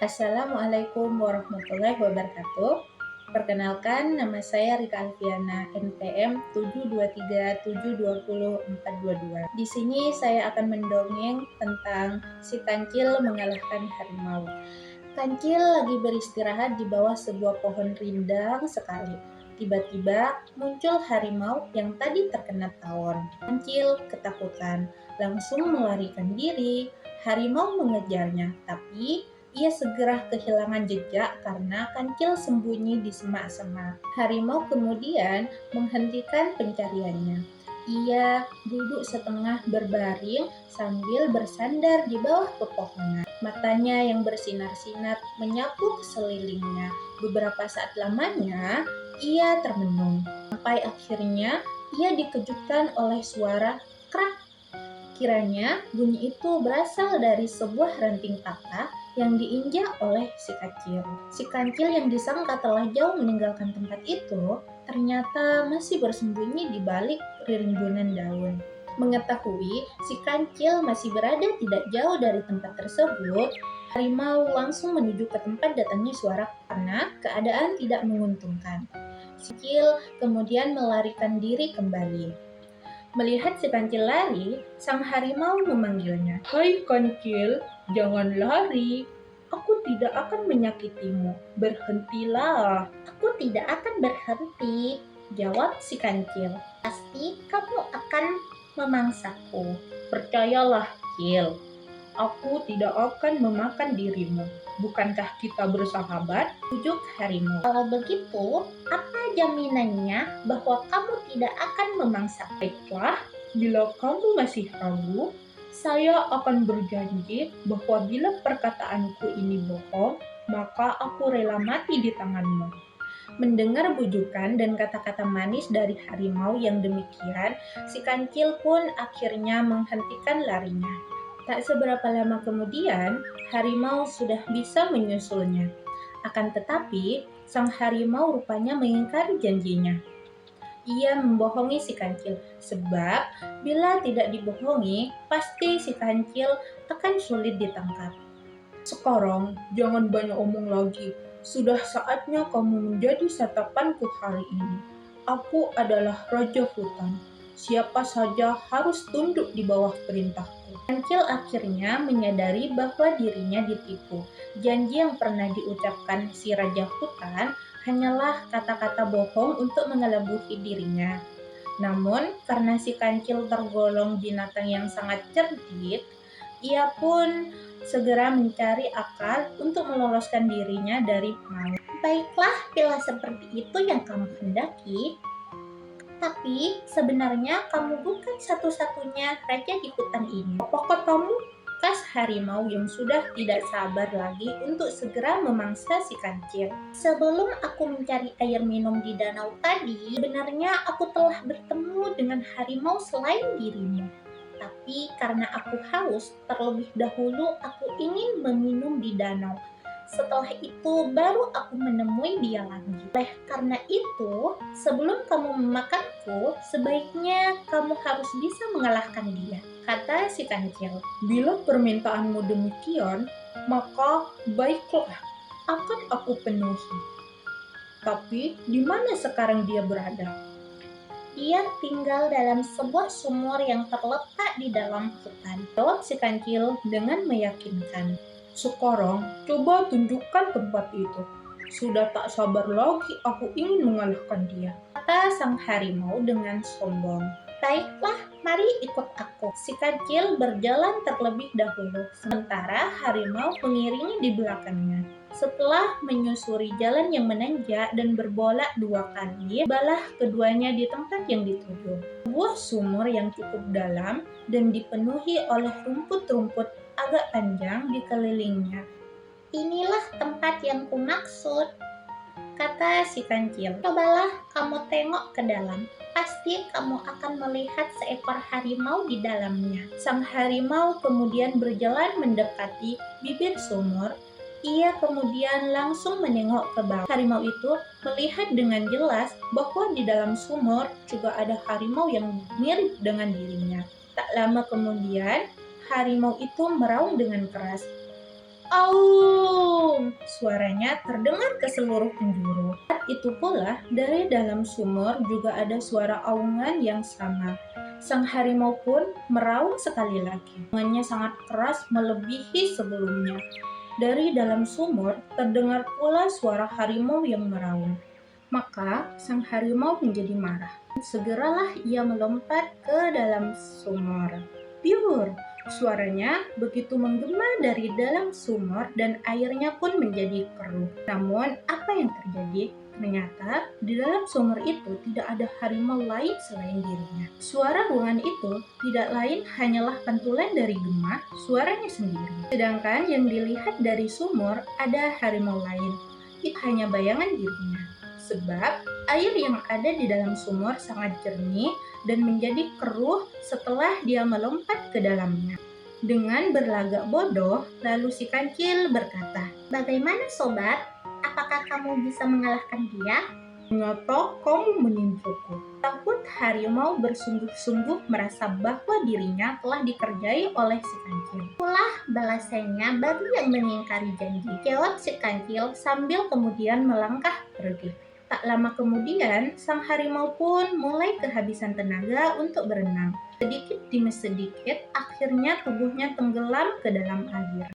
Assalamualaikum warahmatullahi wabarakatuh. Perkenalkan, nama saya Rika Alfiana, NPM 723720422. Di sini saya akan mendongeng tentang si kancil mengalahkan harimau. Kancil lagi beristirahat di bawah sebuah pohon rindang sekali. Tiba-tiba muncul harimau yang tadi terkena tawon. Kancil ketakutan, langsung melarikan diri. Harimau mengejarnya, tapi ia segera kehilangan jejak karena kancil sembunyi di semak-semak. Harimau kemudian menghentikan pencariannya. Ia duduk setengah berbaring sambil bersandar di bawah pepohonan. Matanya yang bersinar-sinar menyapu ke sekelilingnya. Beberapa saat lamanya, ia termenung. Sampai akhirnya, ia dikejutkan oleh suara krak. Kiranya bunyi itu berasal dari sebuah ranting patah yang diinjak oleh si kancil. Si kancil yang disangka telah jauh meninggalkan tempat itu ternyata masih bersembunyi di balik rimbunan daun. Mengetahui si kancil masih berada tidak jauh dari tempat tersebut, harimau langsung menuju ke tempat datangnya suara karena keadaan tidak menguntungkan. Si kancil kemudian melarikan diri kembali. Melihat si kancil lari, sang harimau memanggilnya. "Hai kancil, jangan lari. Aku tidak akan menyakitimu. Berhentilah." "Aku tidak akan berhenti," jawab si kancil. "Pasti kamu akan memangsaku." "Percayalah, Kil. Aku tidak akan memakan dirimu. Bukankah kita bersahabat?" ujuk harimau. "Kalau begitu, apa jaminannya bahwa kamu tidak akan memangsa?" "Baiklah, bila kamu masih ragu, saya akan berjanji bahwa bila perkataanku ini bohong, maka aku rela mati di tanganmu." Mendengar bujukan dan kata-kata manis dari harimau yang demikian, si kancil pun akhirnya menghentikan larinya. Tak seberapa lama kemudian, harimau sudah bisa menyusulnya. Akan tetapi, sang harimau rupanya mengingkari janjinya. Ia membohongi si kancil, sebab bila tidak dibohongi, pasti si kancil akan sulit ditangkap. "Sekarang jangan banyak omong lagi. Sudah saatnya kamu menjadi santapanku hari ini. Aku adalah raja hutan. Siapa saja harus tunduk di bawah perintahku." Kancil akhirnya menyadari bahwa dirinya ditipu. Janji yang pernah diucapkan si raja hutan hanyalah kata-kata bohong untuk mengelabuhi dirinya. Namun, karena si kancil tergolong binatang yang sangat cerdik, ia pun segera mencari akal untuk meloloskan dirinya dari maut. "Baiklah, bila seperti itu yang kamu hendaki. Tapi sebenarnya kamu bukan satu-satunya raja di hutan ini." "Apa katamu?" kas harimau yang sudah tidak sabar lagi untuk segera memangsa si kancil. "Sebelum aku mencari air minum di danau tadi, sebenarnya aku telah bertemu dengan harimau selain dirimu. Tapi karena aku haus, terlebih dahulu aku ingin meminum di danau. Setelah itu baru aku menemui dia lagi. Oleh karena itu, sebelum kamu memakanku, sebaiknya kamu harus bisa mengalahkan dia," kata si kancil. "Bila permintaanmu demikian, maka baiklah, akan aku penuhi. Tapi di mana sekarang dia berada?" "Dia tinggal dalam sebuah sumur yang terletak di dalam hutan," jawab si kancil dengan meyakinkan. "Sekarang coba tunjukkan tempat itu. Sudah tak sabar lagi aku ingin mengalahkan dia," kata sang harimau dengan sombong. "Baiklah, mari ikut aku." Si kancil berjalan terlebih dahulu, sementara harimau mengiringi di belakangnya. Setelah menyusuri jalan yang menanjak dan berbolak 2 kali, tibalah keduanya di tempat yang dituju. Sebuah sumur yang cukup dalam dan dipenuhi oleh rumput-rumput agak panjang dikelilingnya. "Inilah tempat yang kumaksud," kata si kancil. "Cobalah kamu tengok ke dalam. Pasti kamu akan melihat seekor harimau di dalamnya." Sang harimau kemudian berjalan mendekati bibir sumur. Ia kemudian langsung menengok ke bawah. Harimau itu melihat dengan jelas bahwa di dalam sumur juga ada harimau yang mirip dengan dirinya. Tak lama kemudian, harimau itu meraung dengan keras. "Au!" suaranya terdengar ke seluruh penjuru. Saat itu pula, dari dalam sumur juga ada suara aungan yang sama. Sang harimau pun meraung sekali lagi. Aungannya sangat keras melebihi sebelumnya. Dari dalam sumur terdengar pula suara harimau yang meraung. Maka sang harimau menjadi marah. Segeralah ia melompat ke dalam sumur. Biur! Suaranya begitu menggema dari dalam sumur dan airnya pun menjadi keruh. Namun, apa yang terjadi? Ternyata di dalam sumur itu tidak ada harimau lain selain dirinya. Suara ruangan itu tidak lain hanyalah pantulan dari gema suaranya sendiri. Sedangkan yang dilihat dari sumur ada harimau lain. Itu hanya bayangan dirinya. Sebab air yang ada di dalam sumur sangat jernih dan menjadi keruh setelah dia melompat ke dalamnya. Dengan berlagak bodoh, lalu si kancil berkata, "Bagaimana sobat? Apakah kamu bisa mengalahkan dia?" "Ternyata kamu menipuku," takut harimau bersungguh-sungguh merasa bahwa dirinya telah dikerjai oleh si kancil. "Itulah balasannya bagi yang mengingkari janji," jawab si kancil sambil kemudian melangkah pergi. Tak lama kemudian, sang harimau pun mulai kehabisan tenaga untuk berenang. Sedikit demi sedikit, akhirnya tubuhnya tenggelam ke dalam air.